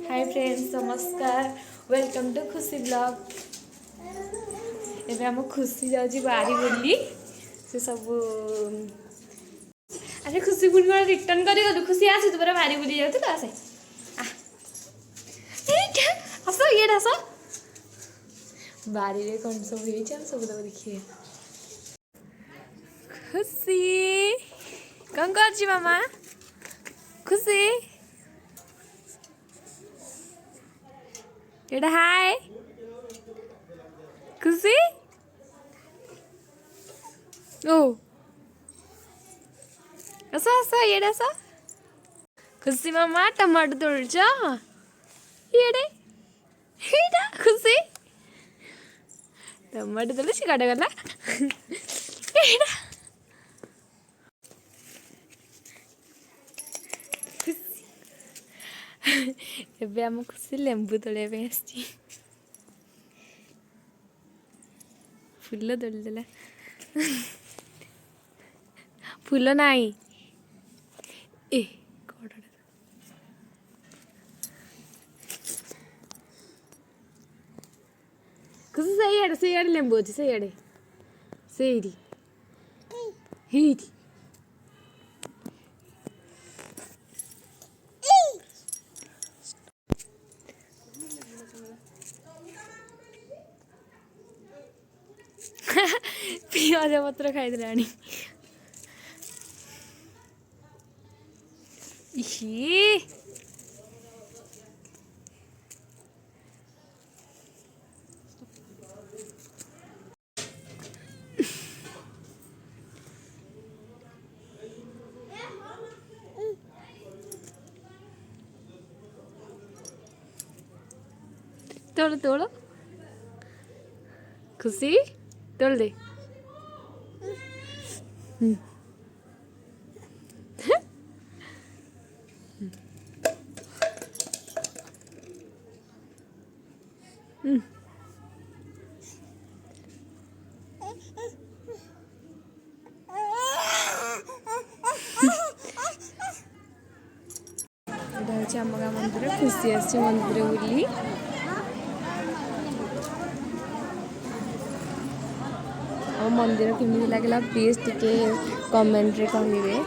Hi friends नमस्कार welcome to खुशी blog. एबे हम खुशी जाऊँ बारी बोली से सब अरे खुशी पुणी कौन रिटर्न कर गलु खुशी आस तू पूरा बारी बुली जाऊ तो आसे आस ये आस बारी रे कौन सब हम सब देखिए। खुशी कौन कर मामा खुशी एटा हाय खुशी ओ आस आस ये आस खुशी मामा टमाटो तोड़ ये खुशी टमाटो तोड़ काटा गला एबे आम खुशी लेंबू तोड़े फुल तोड़देला फुल नाई ए खुशी से लेंबू अच्छे से पियाज पत्र खाई तोड़ तोड़ खुशी तोड़ दे आम गाँ मंदिर खुशी आसी मंदिर बुली और मंदिर केमी लगे प्लीज टिके कमेंट रे कहिए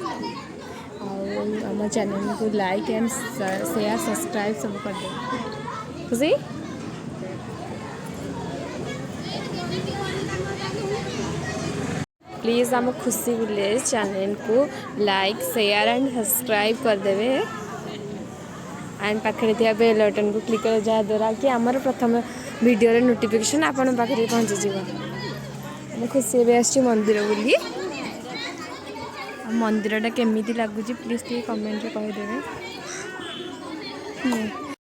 आम चैनल को लाइक एंड शेयर सब्सक्राइब सब कर दे खुशी प्लीज़ आम खुशी विलेज चैनल को लाइक शेयर एंड सब्सक्राइब कर देवे एंड पाखे थी बेल बटन को क्लिक कर जहाँद्वारा कि आमर प्रथम वीडियो रे नोटिफिकेशन आपण पाखे पहुँची जाए। खुशी भी आसी मंदिर बुली मंदिरटा केमी लगुच प्लीज टे कमेंट कहीदेवे।